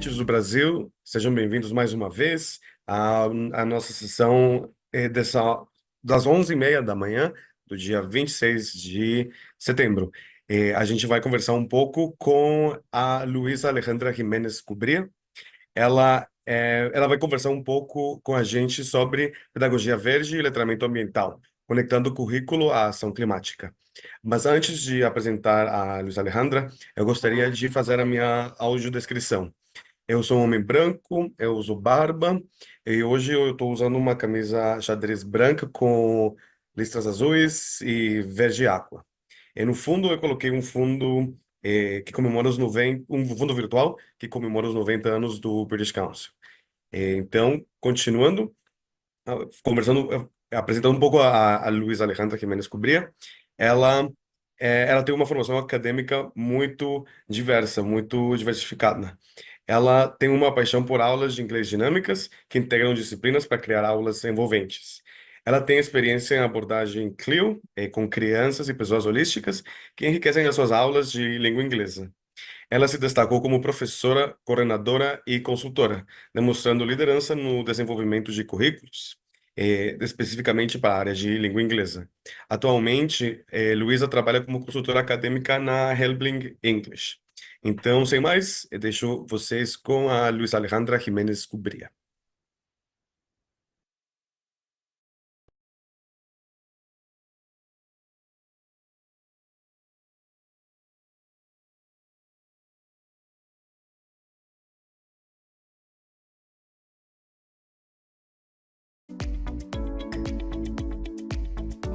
ouvintes do Brasil, sejam bem-vindos mais uma vez à nossa sessão das 11h30 da manhã, do dia 26 de setembro. A gente vai conversar um pouco com a Luisa Alejandra Jiménez Cubría. Ela vai conversar um pouco com a gente sobre pedagogia verde e letramento ambiental, conectando o currículo à ação climática. Mas antes de apresentar a Luisa Alejandra, eu gostaria de fazer a minha audiodescrição. Eu sou um homem branco, eu uso barba, e hoje eu estou usando uma camisa xadrez branca com listras azuis e verde aqua. E no fundo eu coloquei um fundo que comemora os 90, um fundo virtual que comemora os 90 anos do British Council. Então, continuando, conversando, apresentando um pouco a Luisa Alejandra Jiménez Cubría, ela, ela tem uma formação acadêmica muito diversa, muito diversificada. Ela tem uma paixão por aulas de inglês dinâmicas que integram disciplinas para criar aulas envolventes. Ela tem experiência em abordagem CLIO, com crianças e pessoas holísticas, que enriquecem as suas aulas de língua inglesa. Ela se destacou como professora, coordenadora e consultora, demonstrando liderança no desenvolvimento de currículos, especificamente para a área de língua inglesa. Atualmente, Luísa trabalha como consultora acadêmica na Helbling English. Então, sem mais, eu deixo vocês com a Luisa Alejandra Jiménez Cubría.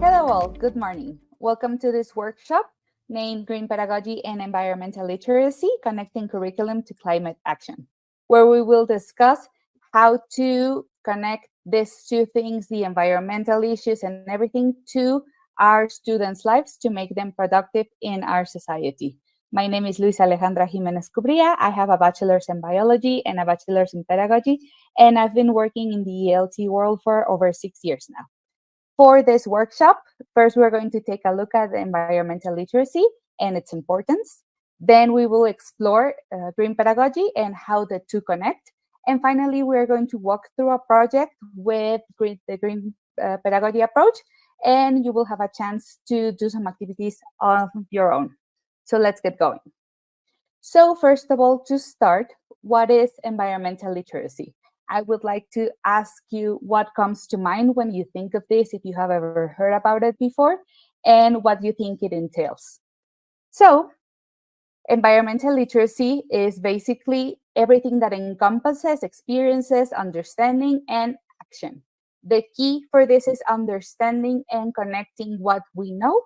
Hello all, good morning. Welcome to this workshop named Green Pedagogy and Environmental Literacy, Connecting Curriculum to Climate Action, where we will discuss how to connect these two things, the environmental issues and everything, to our students' lives to make them productive in our society. My name is Luisa Alejandra Jiménez Cubría. I have a bachelor's in biology and a bachelor's in pedagogy, and I've been working in the ELT world for over 6 years now. For this workshop, first we're going to take a look at environmental literacy and its importance. Then we will explore green pedagogy and how the two connect. And finally, we're going to walk through a project with the green pedagogy approach, and you will have a chance to do some activities of your own. So let's get going. So first of all, to start, what is environmental literacy? I would like to ask you what comes to mind when you think of this, if you have ever heard about it before, and what you think it entails. So, environmental literacy is basically everything that encompasses experiences, understanding, and action. The key for this is understanding and connecting what we know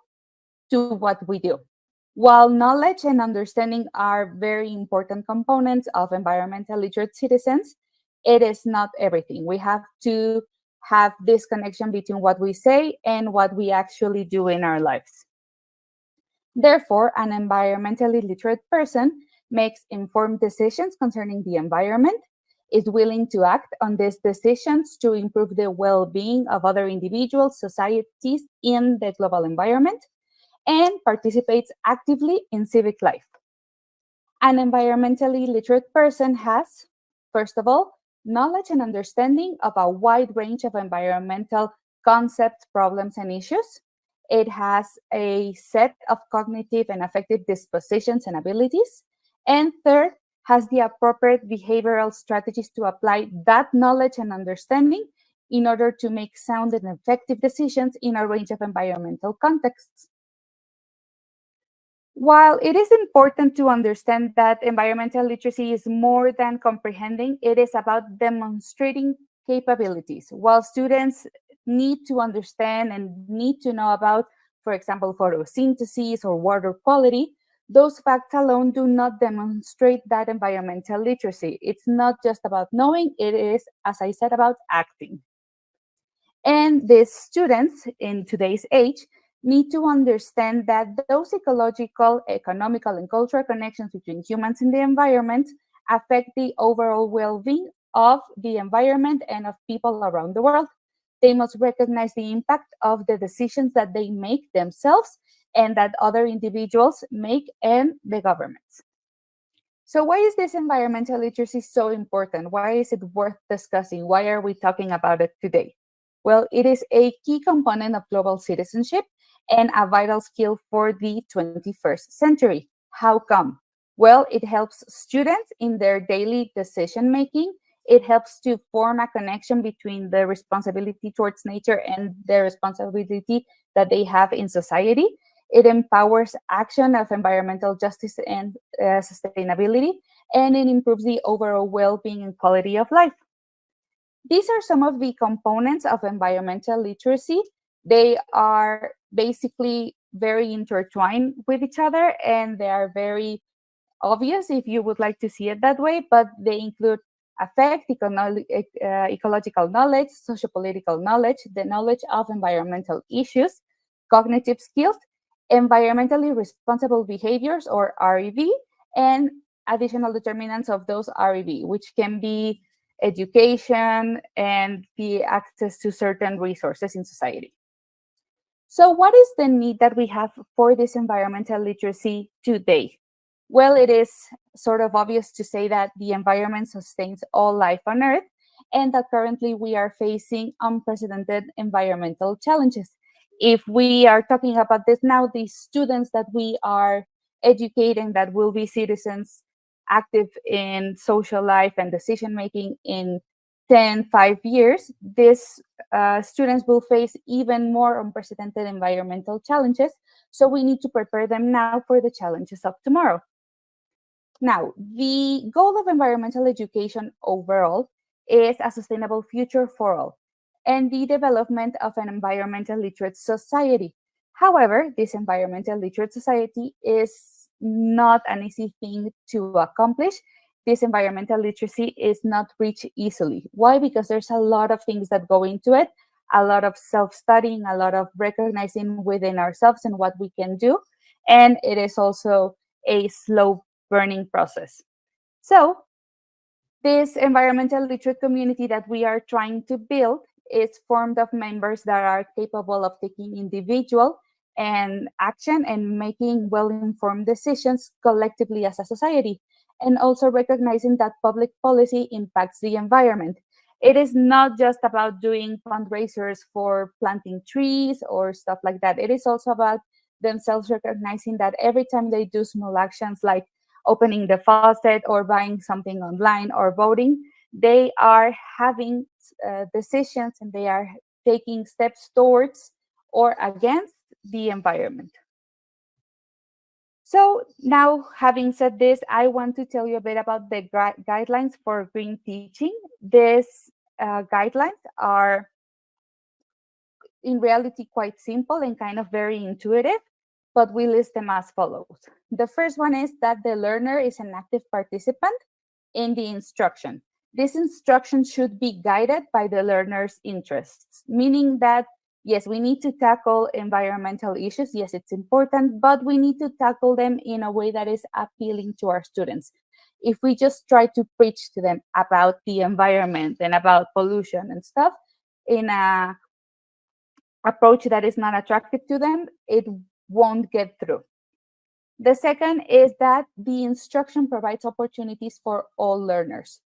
to what we do. While knowledge and understanding are very important components of environmental literate citizens, it is not everything. We have to have this connection between what we say and what we actually do in our lives. Therefore, an environmentally literate person makes informed decisions concerning the environment, is willing to act on these decisions to improve the well-being of other individuals, societies in the global environment, and participates actively in civic life. An environmentally literate person has, first of all, knowledge and understanding of a wide range of environmental concepts, problems, and issues. It has a set of cognitive and affective dispositions and abilities. And third, has the appropriate behavioral strategies to apply that knowledge and understanding in order to make sound and effective decisions in a range of environmental contexts. While it is important to understand that environmental literacy is more than comprehending, it is about demonstrating capabilities. While students need to understand and need to know about, for example, photosynthesis or water quality, those facts alone do not demonstrate that environmental literacy. It's not just about knowing, it is, as I said, about acting. And these students in today's age need to understand that those ecological, economical, and cultural connections between humans and the environment affect the overall well-being of the environment and of people around the world. They must recognize the impact of the decisions that they make themselves and that other individuals make and the governments. So why is this environmental literacy so important? Why is it worth discussing? Why are we talking about it today? Well, it is a key component of global citizenship and a vital skill for the 21st century. How come? Well, it helps students in their daily decision making. It helps to form a connection between the responsibility towards nature and the responsibility that they have in society. It empowers action of environmental justice and sustainability, and it improves the overall well-being and quality of life. These are some of the components of environmental literacy. They are basically very intertwined with each other, and they are very obvious if you would like to see it that way, but they include affect, ecological knowledge, sociopolitical knowledge, the knowledge of environmental issues, cognitive skills, environmentally responsible behaviors or REB, and additional determinants of those REB, which can be education and the access to certain resources in society. So what is the need that we have for this environmental literacy today? Well, it is sort of obvious to say that the environment sustains all life on Earth, and that currently we are facing unprecedented environmental challenges. If we are talking about this now, the students that we are educating that will be citizens active in social life and decision making in 5 years, these students will face even more unprecedented environmental challenges. So we need to prepare them now for the challenges of tomorrow. Now, the goal of environmental education overall is a sustainable future for all and the development of an environmental literate society. However, this environmental literate society is not an easy thing to accomplish. This environmental literacy is not reached easily. Why? Because there's a lot of things that go into it, a lot of self-studying, a lot of recognizing within ourselves and what we can do. And it is also a slow burning process. So this environmental literate community that we are trying to build is formed of members that are capable of taking individual and action and making well-informed decisions collectively as a society, and also recognizing that public policy impacts the environment. It is not just about doing fundraisers for planting trees or stuff like that. It is also about themselves recognizing that every time they do small actions like opening the faucet or buying something online or voting, they are having decisions and they are taking steps towards or against the environment. So now, having said this, I want to tell you a bit about the guidelines for green teaching. These guidelines are in reality quite simple and kind of very intuitive, but we list them as follows. The first one is that the learner is an active participant in the instruction. This instruction should be guided by the learner's interests, meaning that, yes, we need to tackle environmental issues. Yes, it's important, but we need to tackle them in a way that is appealing to our students. If we just try to preach to them about the environment and about pollution and stuff in a approach that is not attractive to them, it won't get through. The second is that the instruction provides opportunities for all learners.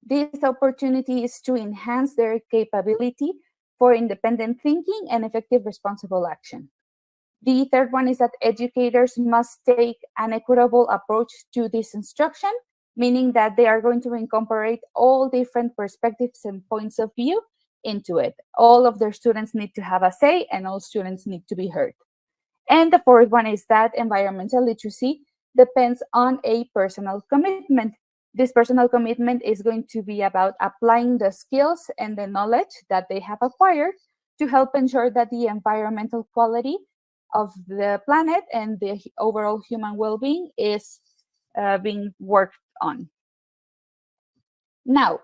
This opportunity is to enhance their capability for independent thinking and effective responsible action. The third one is that educators must take an equitable approach to this instruction, meaning that they are going to incorporate all different perspectives and points of view into it. All of their students need to have a say and all students need to be heard. And the fourth one is that environmental literacy depends on a personal commitment. This personal commitment is going to be about applying the skills and the knowledge that they have acquired to help ensure that the environmental quality of the planet and the overall human well-being is being worked on. Now,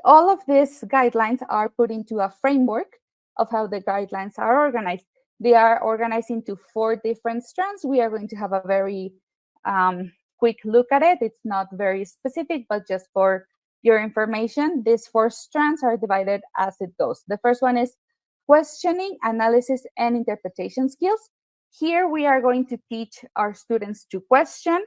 all of these guidelines are put into a framework of how the guidelines are organized. They are organized into 4 different strands. We are going to have a very quick look at it. It's not very specific, but just for your information, these 4 strands are divided as it goes. The first one is questioning, analysis, and interpretation skills. Here we are going to teach our students to question,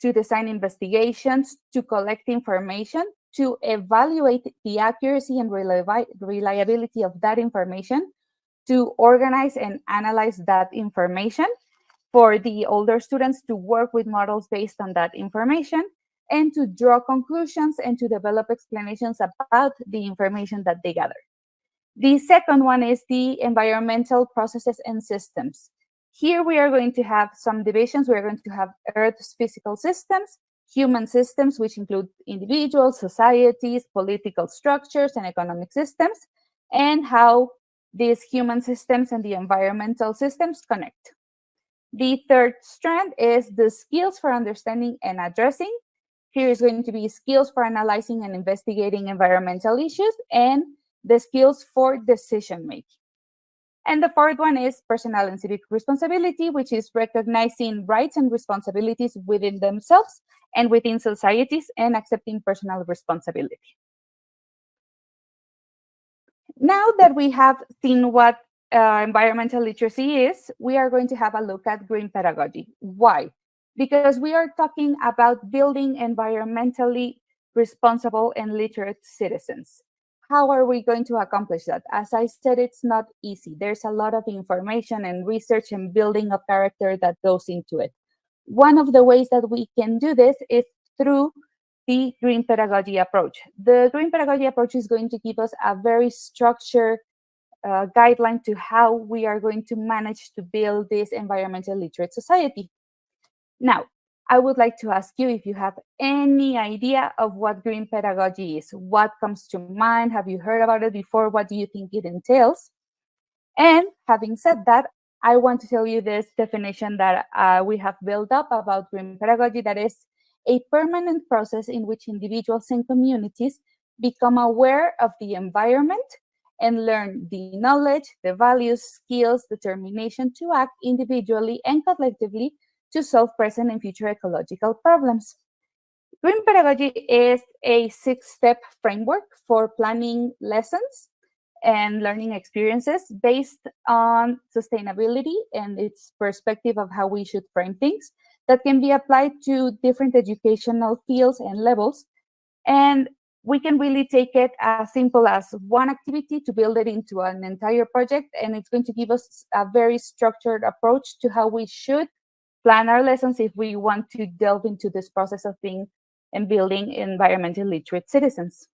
to design investigations, to collect information, to evaluate the accuracy and reliability of that information, to organize and analyze that information, for the older students to work with models based on that information, and to draw conclusions and to develop explanations about the information that they gather. The second one is the environmental processes and systems. Here we are going to have some divisions. We're going to have Earth's physical systems, human systems, which include individuals, societies, political structures, and economic systems, and how these human systems and the environmental systems connect. The third strand is the skills for understanding and addressing. Here is going to be skills for analyzing and investigating environmental issues and the skills for decision making. And the fourth one is personal and civic responsibility, which is recognizing rights and responsibilities within themselves and within societies and accepting personal responsibility. Now that we have seen what environmental literacy is, we are going to have a look at green pedagogy. Why? Because we are talking about building environmentally responsible and literate citizens. How are we going to accomplish that? As I said, it's not easy. There's a lot of information and research and building of character that goes into it. One of the ways that we can do this is through the green pedagogy approach. The green pedagogy approach is going to give us a very structured guideline to how we are going to manage to build this environmental literate society. Now, I would like to ask you if you have any idea of what green pedagogy is. What comes to mind? Have you heard about it before? What do you think it entails? And having said that, I want to tell you this definition that we have built up about green pedagogy, that is a permanent process in which individuals and communities become aware of the environment and learn the knowledge, the values, skills, determination to act individually and collectively to solve present and future ecological problems. Green pedagogy is a 6-step framework for planning lessons and learning experiences based on sustainability and its perspective of how we should frame things that can be applied to different educational fields and levels. And we can really take it as simple as one activity to build it into an entire project, and it's going to give us a very structured approach to how we should plan our lessons if we want to delve into this process of being and building environmentally literate citizens.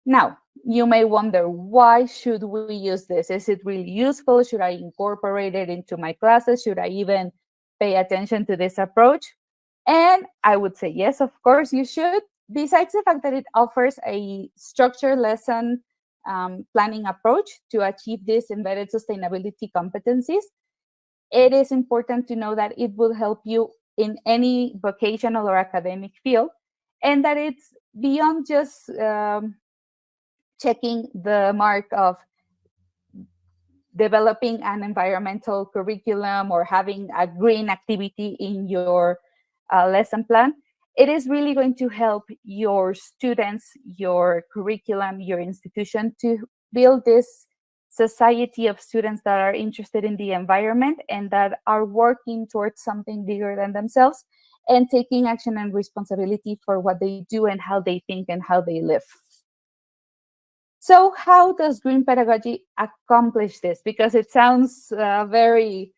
Now, you may wonder, why should we use this? Is it really useful? Should I incorporate it into my classes? Should I even pay attention to this approach? And I would say yes, of course you should. Besides the fact that it offers a structured lesson planning approach to achieve these embedded sustainability competencies, it is important to know that it will help you in any vocational or academic field, and that it's beyond just checking the mark of developing an environmental curriculum or having a green activity in your lesson plan. It is really going to help your students, your curriculum, your institution to build this society of students that are interested in the environment and that are working towards something bigger than themselves and taking action and responsibility for what they do and how they think and how they live. So how does green pedagogy accomplish this? Because it sounds very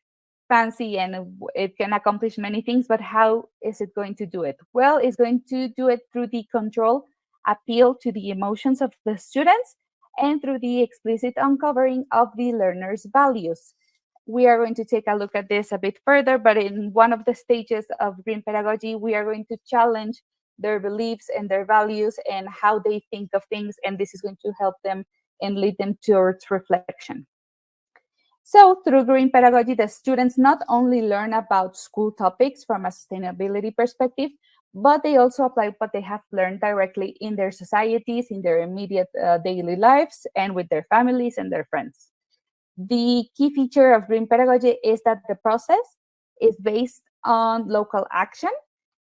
fancy and it can accomplish many things, but how is it going to do it? Well, it's going to do it through the control appeal to the emotions of the students and through the explicit uncovering of the learner's values. We are going to take a look at this a bit further, but in one of the stages of green pedagogy, we are going to challenge their beliefs and their values and how they think of things, and this is going to help them and lead them towards reflection. So through green pedagogy, the students not only learn about school topics from a sustainability perspective, but they also apply what they have learned directly in their societies, in their immediate daily lives, and with their families and their friends. The key feature of green pedagogy is that the process is based on local action,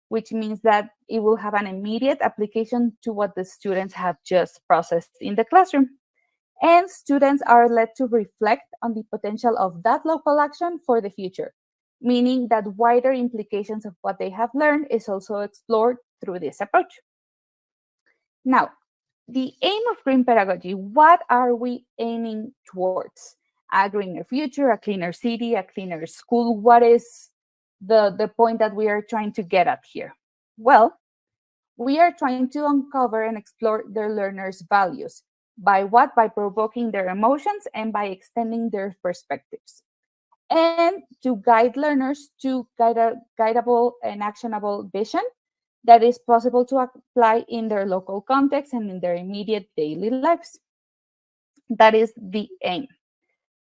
which means that it will have an immediate application to what the students have just processed in the classroom. And students are led to reflect on the potential of that local action for the future. meaning that wider implications of what they have learned is also explored through this approach. Now, the aim of green pedagogy, what are we aiming towards? A greener future, a cleaner city, a cleaner school? What is the point that we are trying to get at here? Well, we are trying to uncover and explore their learners' values. By what? By provoking their emotions and by extending their perspectives. And to guide learners to guidable and actionable vision that is possible to apply in their local context and in their immediate daily lives. That is the aim.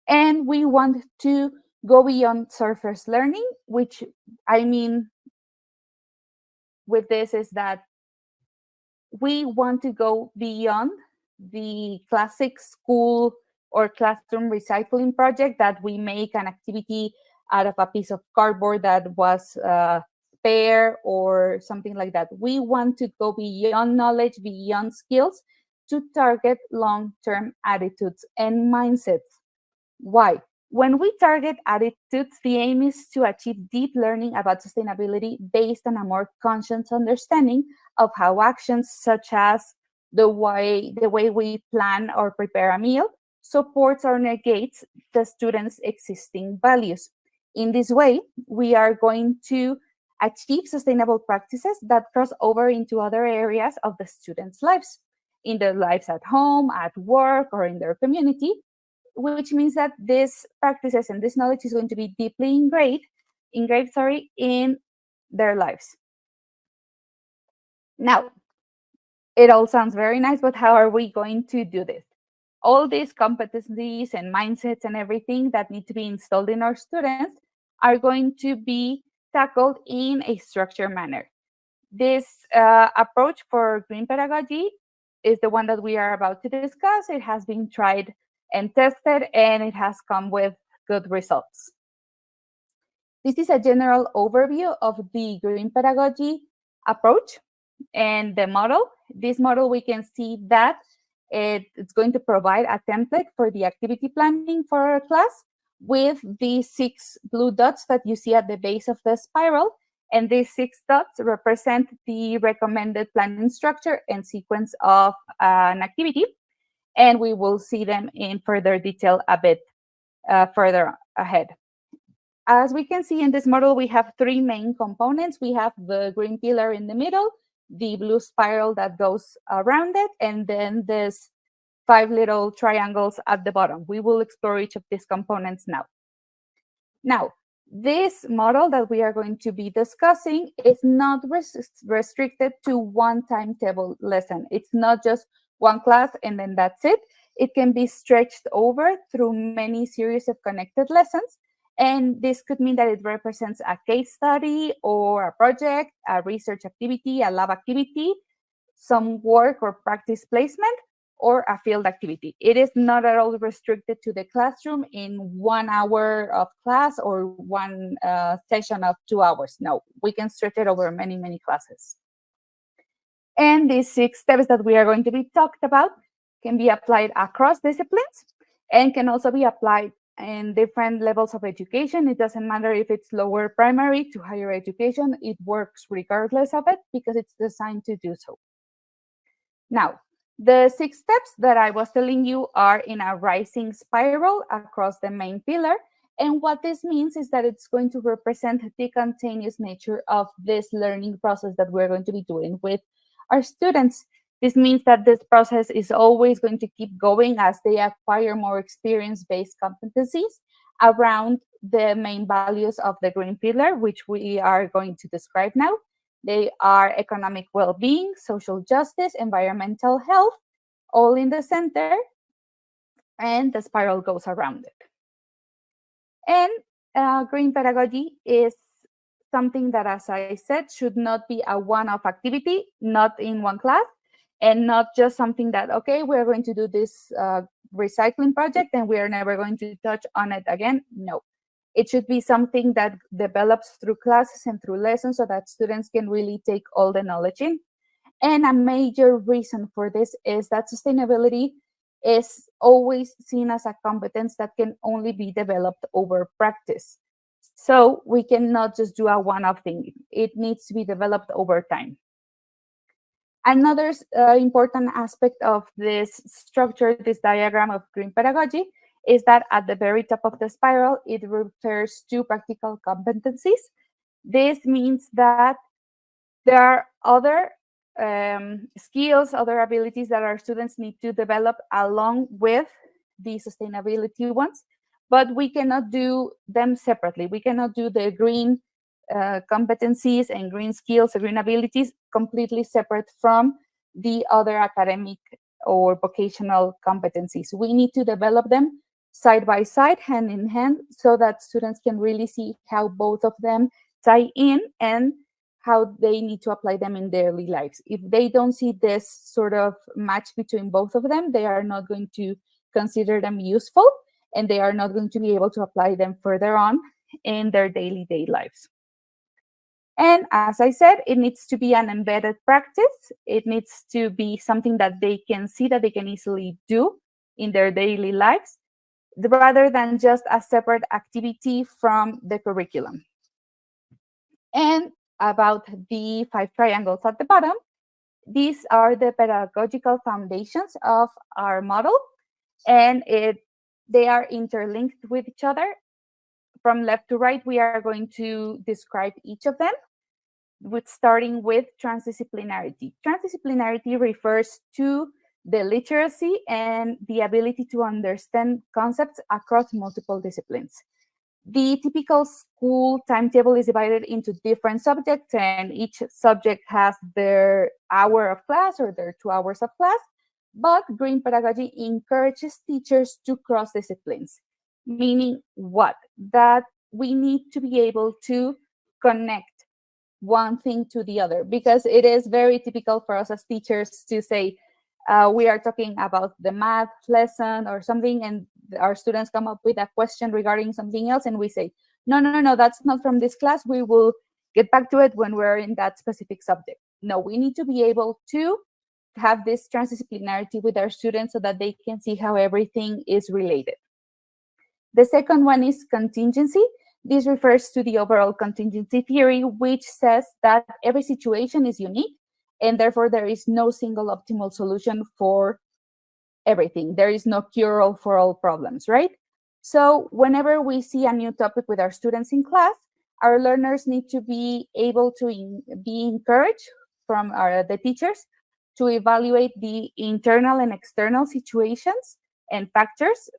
And we want to go beyond surface learning, which I mean with this is that we want to go beyond the classic school or classroom recycling project that we make an activity out of a piece of cardboard that was spare or something like that. We want to go beyond knowledge, beyond skills, to target long-term attitudes and mindsets. Why? When we target attitudes, the aim is to achieve deep learning about sustainability based on a more conscious understanding of how actions such as the way we plan or prepare a meal supports or negates the students' existing values. In this way, we are going to achieve sustainable practices that cross over into other areas of the students' lives, in their lives at home, at work, or in their community, which means that these practices and this knowledge is going to be deeply engraved in their lives. Now, it all sounds very nice, but how are we going to do this? All these competencies and mindsets and everything that need to be installed in our students are going to be tackled in a structured manner. This approach for green pedagogy is the one that we are about to discuss. It has been tried and tested, and it has come with good results. This is a general overview of the green pedagogy approach and the model. This model, we can see that it's going to provide a template for the activity planning for our class with the 6 blue dots that you see at the base of the spiral. And these 6 dots represent the recommended planning structure and sequence of an activity. And we will see them in further detail a bit further ahead. As we can see in this model, we have 3 main components. We have the green pillar in the middle, the blue spiral that goes around it, and then this 5 little triangles at the bottom. We will explore each of these components now. Now, this model that we are going to be discussing is not restricted to one timetable lesson. It's not just one class and then that's it. It can be stretched over through many series of connected lessons. And this could mean that it represents a case study or a project, a research activity, a lab activity, some work or practice placement, or a field activity. It is not at all restricted to the classroom in 1 hour of class or one session of 2 hours. No, we can stretch it over many, many classes. And these 6 steps that we are going to be talked about can be applied across disciplines and can also be applied in different levels of education. It doesn't matter if it's lower primary to higher education. It works regardless of it because it's designed to do so. Now, the 6 steps that I was telling you are in a rising spiral across the main pillar. And what this means is that it's going to represent the continuous nature of this learning process that we're going to be doing with our students. This means that this process is always going to keep going as they acquire more experience-based competencies around the main values of the green pillar, which we are going to describe now. They are economic well-being, social justice, environmental health, all in the center, and the spiral goes around it. And green pedagogy is something that, as I said, should not be a one-off activity, not in one class, and not just something that, okay, we're going to do this recycling project and we are never going to touch on it again. No, it should be something that develops through classes and through lessons so that students can really take all the knowledge in. And a major reason for this is that sustainability is always seen as a competence that can only be developed over practice. So we cannot just do a one-off thing. It needs to be developed over time. Another important aspect of this structure, this diagram of green pedagogy, is that at the very top of the spiral, it refers to practical competencies. This means that there are other skills, other abilities that our students need to develop along with the sustainability ones, but we cannot do them separately. We cannot do the green competencies and green skills or green abilities completely separate from the other academic or vocational competencies. We need to develop them side by side, hand in hand, so that students can really see how both of them tie in and how they need to apply them in their daily lives. If they don't see this sort of match between both of them, they are not going to consider them useful, and they are not going to be able to apply them further on in their daily lives. And as I said, it needs to be an embedded practice. It needs to be something that they can see, that they can easily do in their daily lives, rather than just a separate activity from the curriculum. And about the 5 triangles at the bottom, these are the pedagogical foundations of our model, and they are interlinked with each other. From left to right, we are going to describe each of them, starting with transdisciplinarity. Transdisciplinarity refers to the literacy and the ability to understand concepts across multiple disciplines. The typical school timetable is divided into different subjects, and each subject has their hour of class or their 2 hours of class. But green pedagogy encourages teachers to cross disciplines, meaning what? That we need to be able to connect one thing to the other, because it is very typical for us as teachers to say, we are talking about the math lesson or something, and our students come up with a question regarding something else, and we say, no, that's not from this class. We will get back to it when we're in that specific subject. No, we need to be able to have this transdisciplinarity with our students so that they can see how everything is related. The second one is contingency. This refers to the overall contingency theory, which says that every situation is unique, and therefore there is no single optimal solution for everything. There is no cure-all for all problems, right? So whenever we see a new topic with our students in class, our learners need to be able to be encouraged from the teachers to evaluate the internal and external situations and factors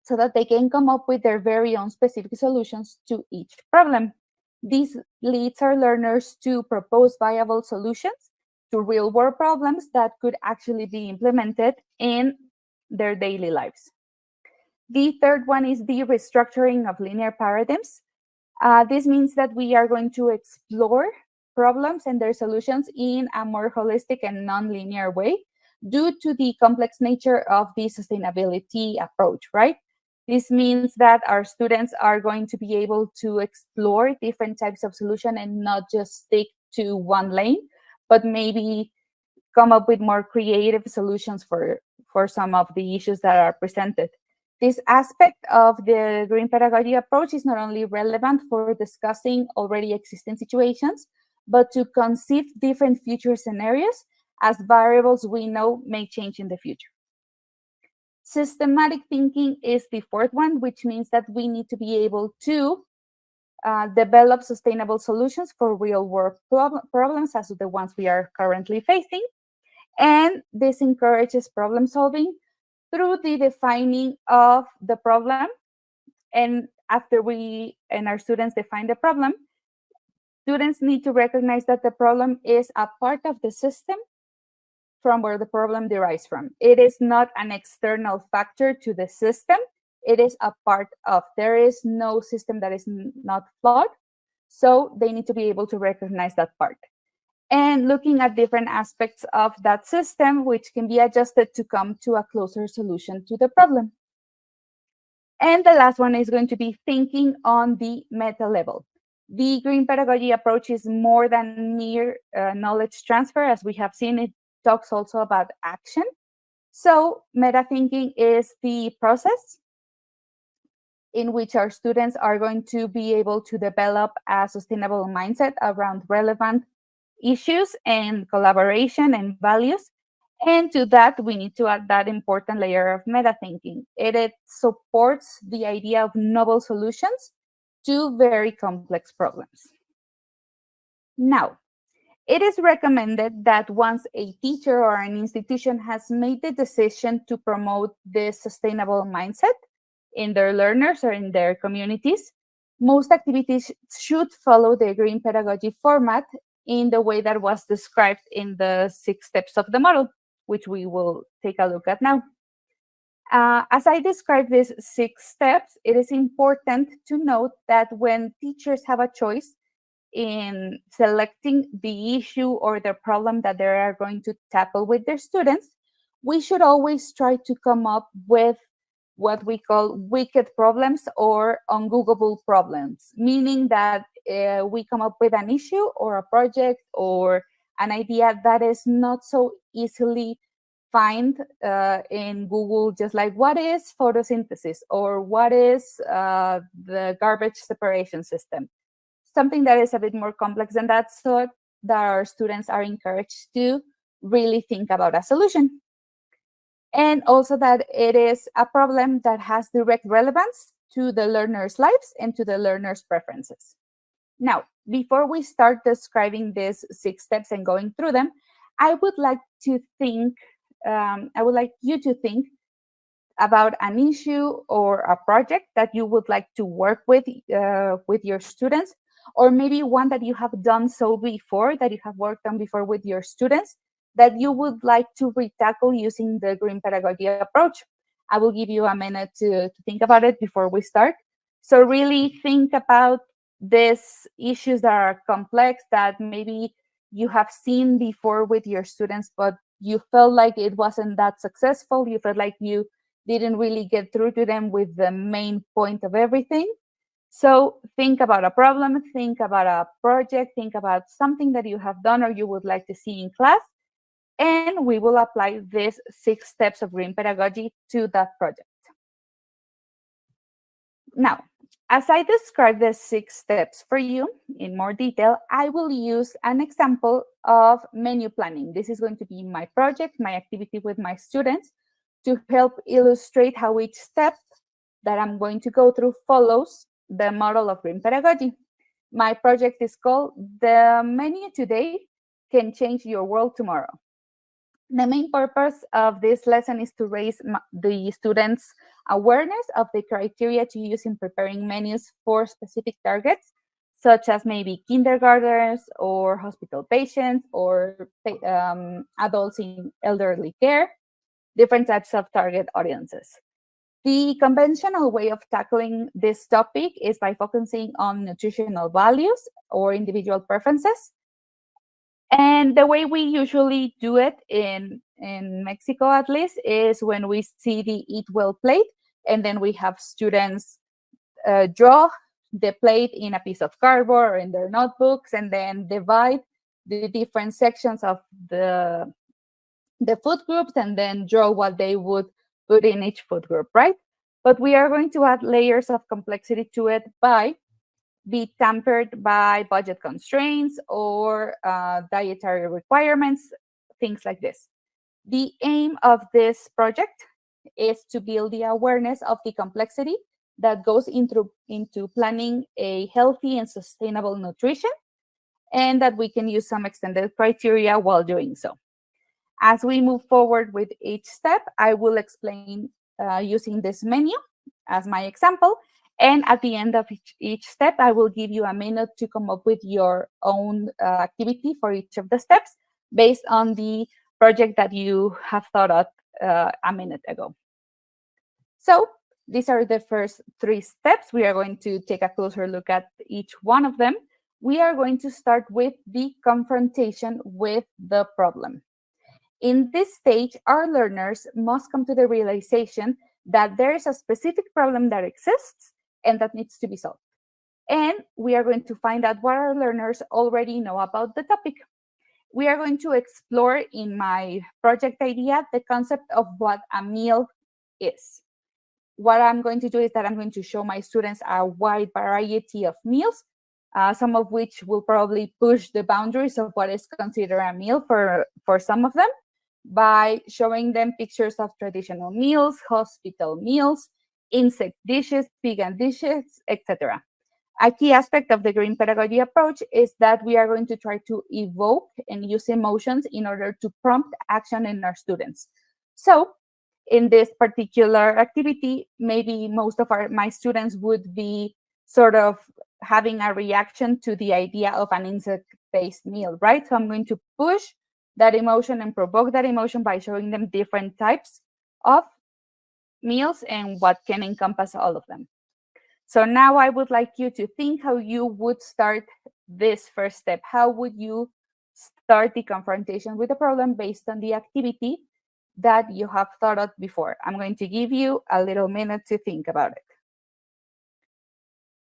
so that they can come up with their very own specific solutions to each problem. This leads our learners to propose viable solutions to real-world problems that could actually be implemented in their daily lives. The third one is the restructuring of linear paradigms. This means that we are going to explore problems and their solutions in a more holistic and non-linear way due to the complex nature of the sustainability approach, right? This means that our students are going to be able to explore different types of solution and not just stick to one lane, but maybe come up with more creative solutions for some of the issues that are presented. This aspect of the green pedagogy approach is not only relevant for discussing already existing situations, but to conceive different future scenarios, as variables we know may change in the future. Systematic thinking is the fourth one, which means that we need to be able to develop sustainable solutions for real-world problems as the ones we are currently facing. And this encourages problem solving through the defining of the problem. And after we and our students define the problem, students need to recognize that the problem is a part of the system from where the problem derives from. It is not an external factor to the system. It is a part of. There is no system that is not flawed. So they need to be able to recognize that part. And looking at different aspects of that system, which can be adjusted to come to a closer solution to the problem. And the last one is going to be thinking on the meta level. The green pedagogy approach is more than mere knowledge transfer. As we have seen, it talks also about action. So meta thinking is the process in which our students are going to be able to develop a sustainable mindset around relevant issues and collaboration and values. And to that, we need to add that important layer of meta thinking. It supports the idea of novel solutions to very complex problems. Now, it is recommended that once a teacher or an institution has made the decision to promote this sustainable mindset in their learners or in their communities, most activities should follow the green pedagogy format in the way that was described in the 6 steps of the model, which we will take a look at now. As I describe these 6 steps, it is important to note that when teachers have a choice in selecting the issue or the problem that they are going to tackle with their students, we should always try to come up with what we call wicked problems or ungoogleable problems, meaning that we come up with an issue or a project or an idea that is not so easily find in Google, just like what is photosynthesis or what is the garbage separation system. Something that is a bit more complex than that, so that our students are encouraged to really think about a solution. And also that it is a problem that has direct relevance to the learners' lives and to the learners' preferences. Now, before we start describing these 6 steps and going through them, I would like you to think about an issue or a project that you would like to work with your students, or maybe one that you have done so before, that you have worked on before with your students, that you would like to retackle using the green pedagogy approach. I will give you a minute to think about it before we start. So really think about these issues that are complex, that maybe you have seen before with your students, but you felt like it wasn't that successful. You felt like you didn't really get through to them with the main point of everything. So think about a problem, think about a project, think about something that you have done or you would like to see in class, and we will apply these 6 steps of green pedagogy to that project. Now, as I describe the 6 steps for you in more detail, I will use an example of menu planning. This is going to be my project, my activity with my students, to help illustrate how each step that I'm going to go through follows the model of green pedagogy. My project is called "The Menu Today Can Change Your World Tomorrow." The main purpose of this lesson is to raise the students' awareness of the criteria to use in preparing menus for specific targets, such as maybe kindergartners or hospital patients or adults in elderly care, different types of target audiences. The conventional way of tackling this topic is by focusing on nutritional values or individual preferences. And the way we usually do it in Mexico, at least, is when we see the Eat Well plate, and then we have students draw the plate in a piece of cardboard or in their notebooks, and then divide the different sections of the food groups, and then draw what they would put in each food group, right? But we are going to add layers of complexity to it by be tempered by budget constraints or dietary requirements, things like this. The aim of this project is to build the awareness of the complexity that goes into planning a healthy and sustainable nutrition, and that we can use some extended criteria while doing so. As we move forward with each step, I will explain using this menu as my example. And at the end of each step, I will give you a minute to come up with your own activity for each of the steps based on the project that you have thought of a minute ago. So these are the first 3 steps. We are going to take a closer look at each one of them. We are going to start with the confrontation with the problem. In this stage, our learners must come to the realization that there is a specific problem that exists and that needs to be solved. And we are going to find out what our learners already know about the topic. We are going to explore in my project idea the concept of what a meal is. what I'm going to do is that I'm going to show my students a wide variety of meals, some of which will probably push the boundaries of what is considered a meal for some of them, by showing them pictures of traditional meals, hospital meals, insect dishes, vegan dishes, etc. A key aspect of the green pedagogy approach is that we are going to try to evoke and use emotions in order to prompt action in our students. So in this particular activity, maybe most of my students would be sort of having a reaction to the idea of an insect-based meal, right? So I'm going to push that emotion and provoke that emotion by showing them different types of meals and what can encompass all of them. So now I would like you to think how you would start this first step. How would you start the confrontation with the problem based on the activity that you have thought of before? I'm going to give you a little minute to think about it.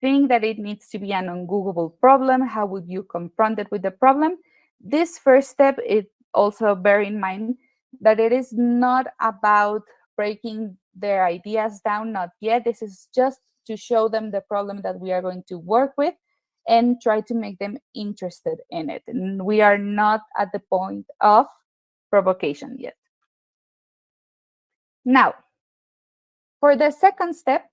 Think that it needs to be an ungoogleable problem. How would you confront it with the problem? This first step, it also bear in mind that it is not about breaking their ideas down, not yet. This is just to show them the problem that we are going to work with and try to make them interested in it. And we are not at the point of provocation yet. Now, for the second step,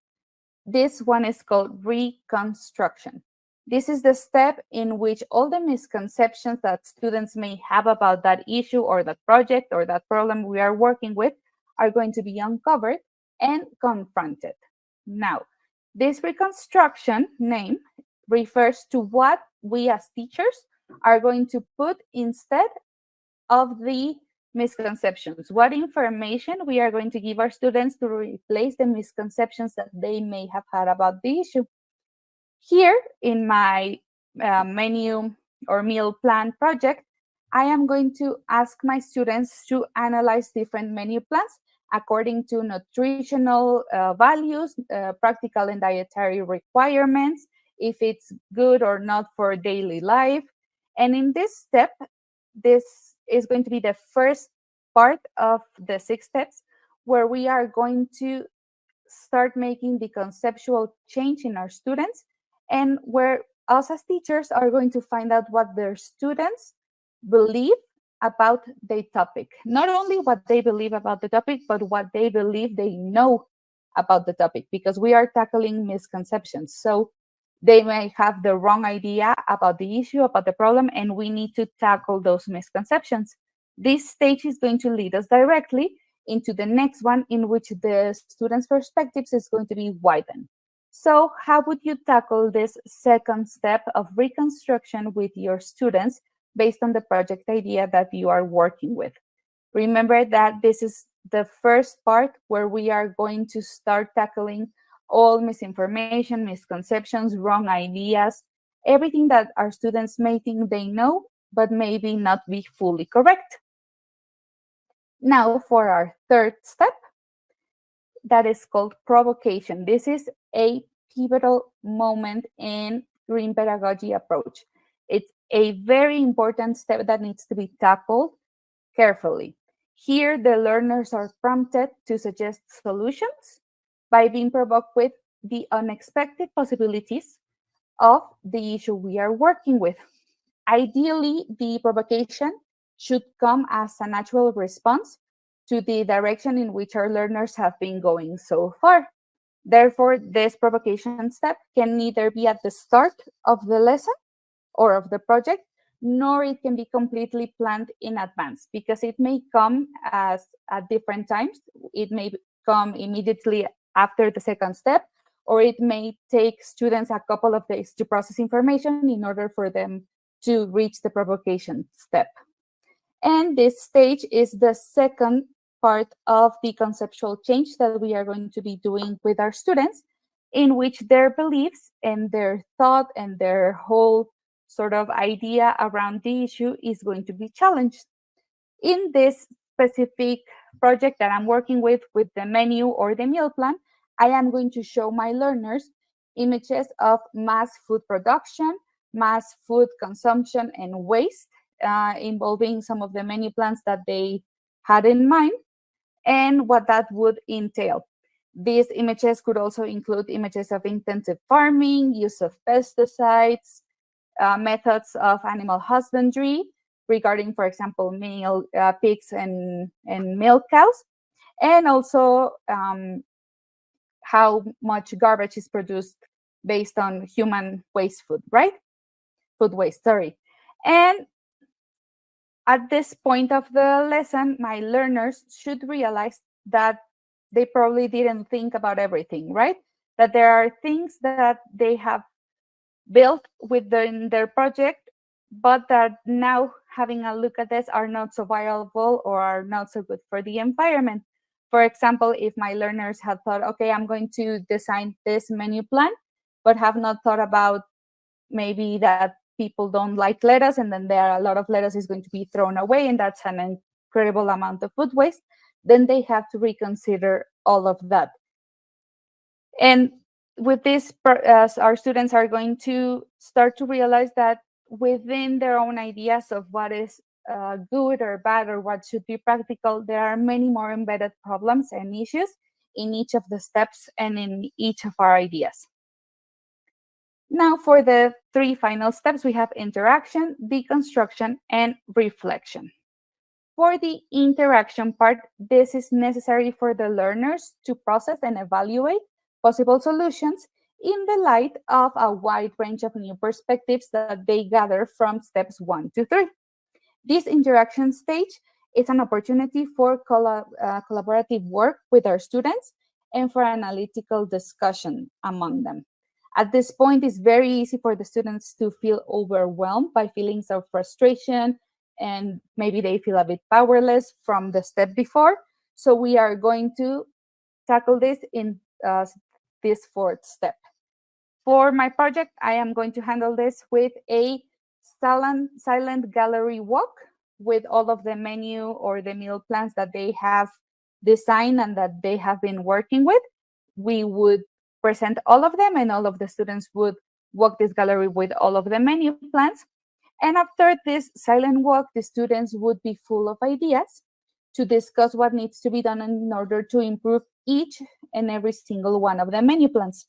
this one is called reconstruction. This is the step in which all the misconceptions that students may have about that issue or that project or that problem we are working with are going to be uncovered and confronted. Now, this reconstruction name refers to what we as teachers are going to put instead of the misconceptions. What information we are going to give our students to replace the misconceptions that they may have had about the issue. Here in my menu or meal plan project, I am going to ask my students to analyze different menu plans according to nutritional values, practical and dietary requirements, if it's good or not for daily life. And in this step, this is going to be the first part of the 6 steps where we are going to start making the conceptual change in our students, and where us as teachers are going to find out what their students believe about the topic. Not only what they believe about the topic, but what they believe they know about the topic, because we are tackling misconceptions. So they may have the wrong idea about the issue, about the problem, and we need to tackle those misconceptions. This stage is going to lead us directly into the next one, in which the students' perspectives is going to be widened. So how would you tackle this second step of reconstruction with your students based on the project idea that you are working with? Remember that this is the first part where we are going to start tackling all misinformation, misconceptions, wrong ideas, everything that our students may think they know, but maybe not be fully correct. Now for our third step, that is called provocation. This is a pivotal moment in green pedagogy approach. It's a very important step that needs to be tackled carefully. Here, the learners are prompted to suggest solutions by being provoked with the unexpected possibilities of the issue we are working with. Ideally, the provocation should come as a natural response to the direction in which our learners have been going so far. Therefore, this provocation step can neither be at the start of the lesson or of the project, nor it can be completely planned in advance, because it may come at different times. It may come immediately after the second step, or it may take students a couple of days to process information in order for them to reach the provocation step. And this stage is the second part of the conceptual change that we are going to be doing with our students, in which their beliefs and their thought and their whole sort of idea around the issue is going to be challenged. In this specific project that I'm working with the menu or the meal plan, I am going to show my learners images of mass food production, mass food consumption, and waste involving some of the menu plans that they had in mind and what that would entail. These images could also include images of intensive farming, use of pesticides, methods of animal husbandry regarding, for example, male pigs and milk cows, and also how much garbage is produced based on human waste food, right? Food waste, sorry. And at this point of the lesson, my learners should realize that they probably didn't think about everything, right? That there are things that they have built within their project, but that now having a look at this are not so viable or are not so good for the environment. For example, if my learners had thought, okay, I'm going to design this menu plan, but have not thought about maybe that people don't like lettuce and then there are a lot of lettuce is going to be thrown away and that's an incredible amount of food waste, then they have to reconsider all of that. And with this, our students are going to start to realize that within their own ideas of what is good or bad or what should be practical, there are many more embedded problems and issues in each of the steps and in each of our ideas. Now, for the 3 final steps, we have interaction, deconstruction, and reflection. For the interaction part, this is necessary for the learners to process and evaluate possible solutions in the light of a wide range of new perspectives that they gather from steps 1 to 3. This interaction stage is an opportunity for collaborative work with our students and for analytical discussion among them. At this point, it's very easy for the students to feel overwhelmed by feelings of frustration, and maybe they feel a bit powerless from the step before. So we are going to tackle this in this 4th step. For my project, I am going to handle this with a silent gallery walk with all of the menu or the meal plans that they have designed and that they have been working with. We would present all of them and all of the students would walk this gallery with all of the menu plans. And after this silent walk, the students would be full of ideas to discuss what needs to be done in order to improve each and every single one of the menu plans.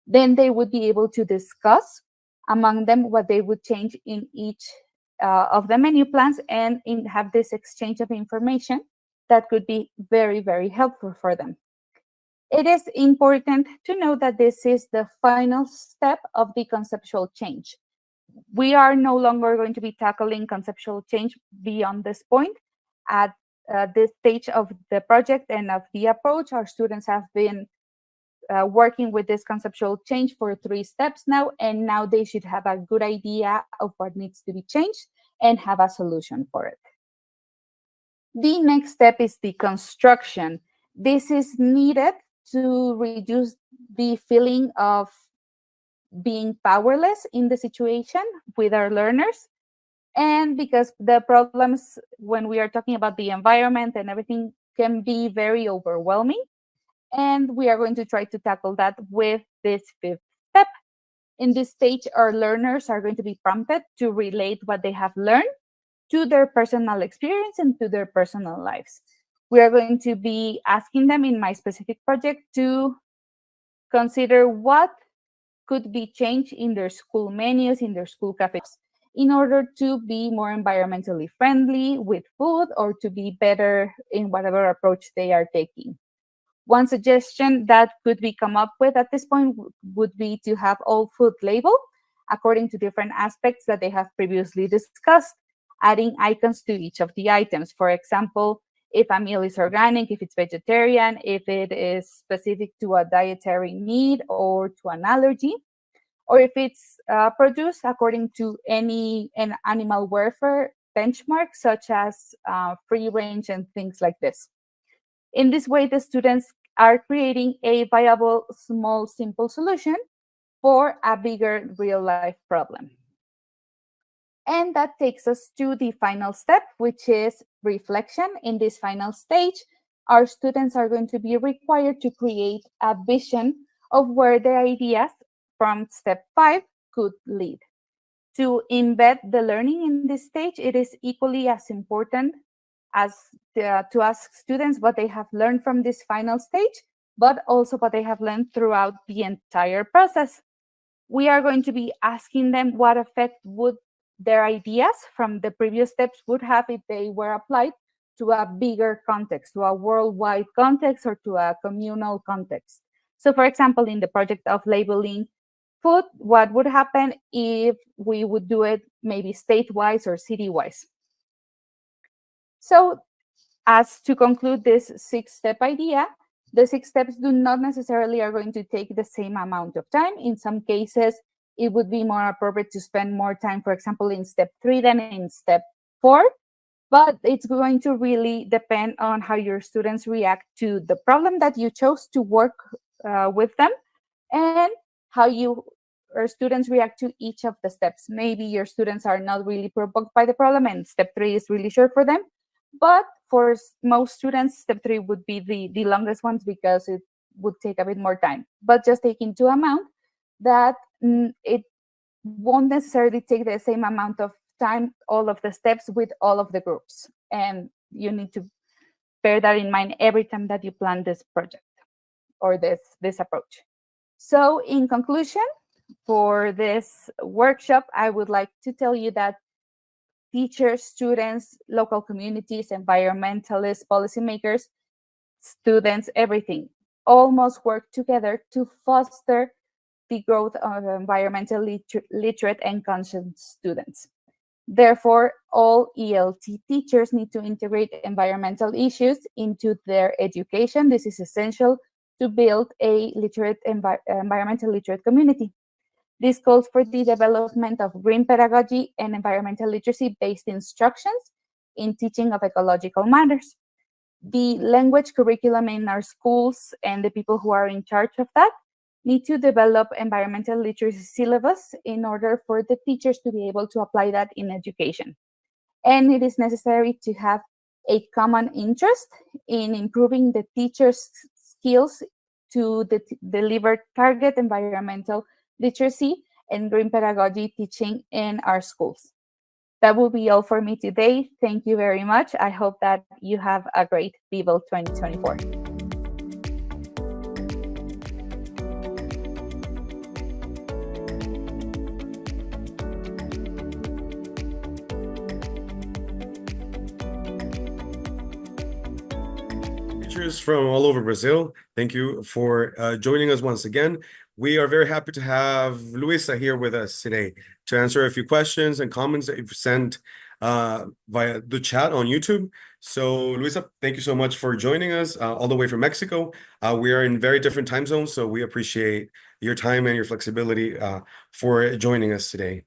Then they would be able to discuss among them what they would change in each of the menu plans and have this exchange of information that could be very, very helpful for them. It is important to know that this is the final step of the conceptual change. We are no longer going to be tackling conceptual change beyond this point. At this stage of the project and of the approach, our students have been working with this conceptual change for 3 steps now, and now they should have a good idea of what needs to be changed and have a solution for it. The next step is the construction. This is needed to reduce the feeling of being powerless in the situation with our learners. And because the problems when we are talking about the environment and everything can be very overwhelming. And we are going to try to tackle that with this 5th step. In this stage, our learners are going to be prompted to relate what they have learned to their personal experience and to their personal lives. We are going to be asking them in my specific project to consider what could be changed in their school menus, in their school cafes, in order to be more environmentally friendly with food or to be better in whatever approach they are taking. One suggestion that could be come up with at this point would be to have all food labeled according to different aspects that they have previously discussed, adding icons to each of the items. For example, if a meal is organic, if it's vegetarian, if it is specific to a dietary need or to an allergy, or if it's produced according to an animal welfare benchmark, such as free range and things like this. In this way, the students are creating a viable, small, simple solution for a bigger real-life problem. And that takes us to the final step, which is reflection. In this final stage, our students are going to be required to create a vision of where their ideas from step 5 could lead. To embed the learning in this stage, it is equally as important as to ask students what they have learned from this final stage, but also what they have learned throughout the entire process. We are going to be asking them what effect would their ideas from the previous steps would have if they were applied to a bigger context, to a worldwide context, or to a communal context. So, for example, in the project of labeling food, what would happen if we would do it maybe state-wise or city-wise? So, as to conclude this 6-step idea, the 6 steps do not necessarily are going to take the same amount of time. In some cases, it would be more appropriate to spend more time, for example, in step 3 than in step 4. But it's going to really depend on how your students react to the problem that you chose to work with them, and how your students react to each of the steps. Maybe your students are not really provoked by the problem, and step 3 is really short for them. But for most students, step 3 would be the longest ones because it would take a bit more time. But just take into account that it won't necessarily take the same amount of time, all of the steps with all of the groups. And you need to bear that in mind every time that you plan this project or this approach. So in conclusion, for this workshop, I would like to tell you that teachers, students, local communities, environmentalists, policymakers, students, everything, all must work together to foster the growth of environmentally literate and conscious students. Therefore, all ELT teachers need to integrate environmental issues into their education. This is essential to build a environmental literate community. This calls for the development of green pedagogy and environmental literacy-based instructions in teaching of ecological matters. The language curriculum in our schools and the people who are in charge of that need to develop environmental literacy syllabus in order for the teachers to be able to apply that in education. And it is necessary to have a common interest in improving the teachers' skills to deliver target environmental literacy and green pedagogy teaching in our schools. That will be all for me today. Thank you very much. I hope that you have a great Vivo 2024. Teachers from all over Brazil, thank you for joining us once again. We are very happy to have Luisa here with us today to answer a few questions and comments that you've sent via the chat on YouTube. So Luisa, thank you so much for joining us all the way from Mexico. We are in very different time zones, so we appreciate your time and your flexibility for joining us today.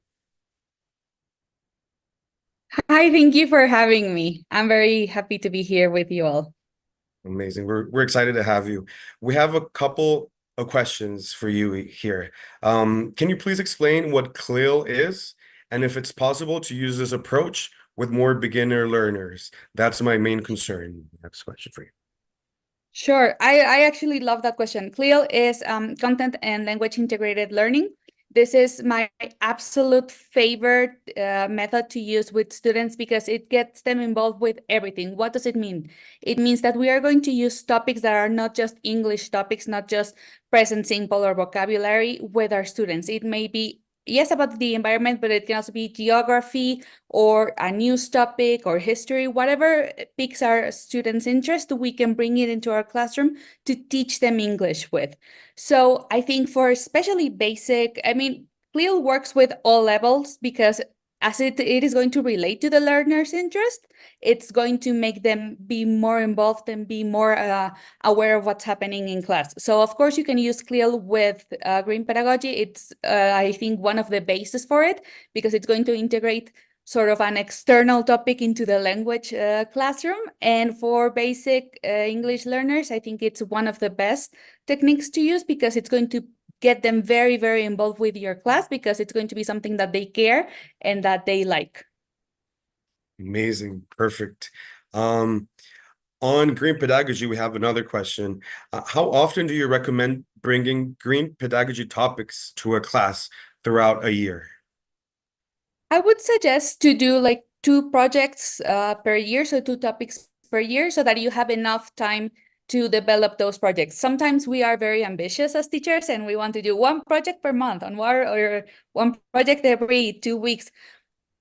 Hi, thank you for having me. I'm very happy to be here with you all. Amazing. We're excited to have you. We have a couple of questions for you here. Can you please explain what CLIL is, and if it's possible to use this approach with more beginner learners? That's my main concern. Next question for you. Sure. I actually love that question. CLIL is content and language integrated learning. This is my absolute favorite method to use with students because it gets them involved with everything. What does it mean? It means that we are going to use topics that are not just English topics, not just present simple or vocabulary with our students. It may be, yes, about the environment, but it can also be geography or a news topic or history, whatever piques our students' interest, we can bring it into our classroom to teach them English with. So I think for especially basic, I mean, CLIL works with all levels because as it is going to relate to the learner's interest, it's going to make them be more involved and be more aware of what's happening in class. So of course you can use CLIL with green pedagogy. It's, I think, one of the bases for it because it's going to integrate sort of an external topic into the language classroom. And for basic English learners, I think it's one of the best techniques to use because it's going to get them very, very involved with your class because it's going to be something that they care and that they like. Amazing. Perfect. On green pedagogy, we have another question. How often do you recommend bringing green pedagogy topics to a class throughout a year? I would suggest to do like 2 projects per year, so 2 topics per year, so that you have enough time to develop those projects. Sometimes we are very ambitious as teachers and we want to do one project per month or one project every 2 weeks.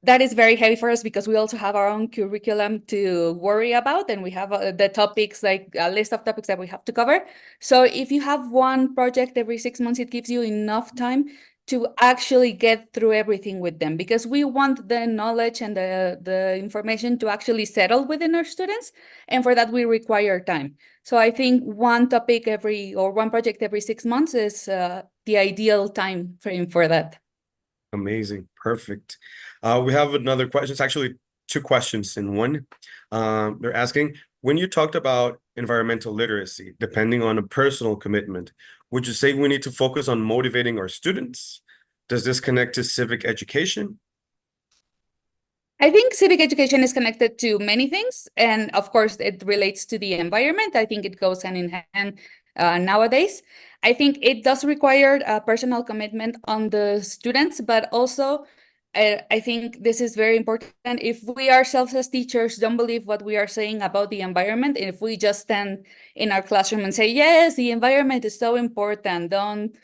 That is very heavy for us because we also have our own curriculum to worry about, and we have the topics, like a list of topics that we have to cover. So if you have one project every 6 months, it gives you enough time to actually get through everything with them, because we want the knowledge and the information to actually settle within our students, and for that we require time. So I think one topic one project every 6 months is the ideal time frame for that. Amazing. Perfect. We have another question. It's actually two questions in one. They're asking, when you talked about environmental literacy, depending on a personal commitment, would you say we need to focus on motivating our students? Does this connect to civic education? I think civic education is connected to many things, and of course, it relates to the environment. I think it goes hand in hand nowadays. I think it does require a personal commitment on the students, but also I think this is very important. If we ourselves as teachers don't believe what we are saying about the environment, if we just stand in our classroom and say, yes, the environment is so important, don't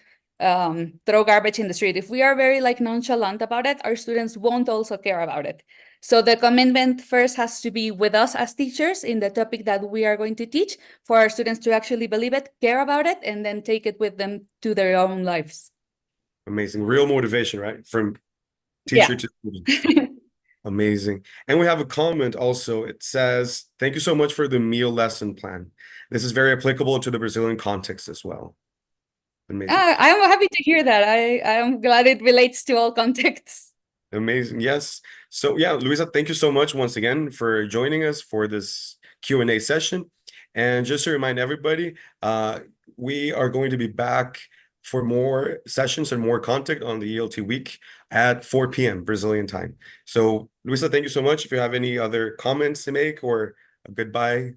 throw garbage in the street. If we are very nonchalant about it, our students won't also care about it. So the commitment first has to be with us as teachers in the topic that we are going to teach, for our students to actually believe it, care about it, and then take it with them to their own lives. Amazing. Real motivation, right? From Yeah. teacher to student. Amazing. And we have a comment also. It says, thank you so much for the meal lesson plan. This is very applicable to the Brazilian context as well. Amazing. I'm happy to hear that. I'm glad it relates to all contexts. Amazing. Yes. So yeah, Luisa, thank you so much once again for joining us for this Q&A session. And just to remind everybody, we are going to be back for more sessions and more content on the ELT week at 4 p.m. Brazilian time. So Luisa, thank you so much. If you have any other comments to make or a goodbye.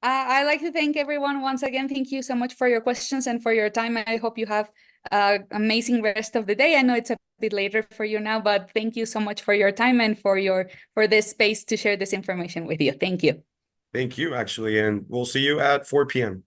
I'd like to thank everyone once again. Thank you so much for your questions and for your time. I hope you have an amazing rest of the day. I know it's a bit later for you now, but thank you so much for your time and for this space to share this information with you. Thank you. Thank you, actually. And we'll see you at 4 p.m.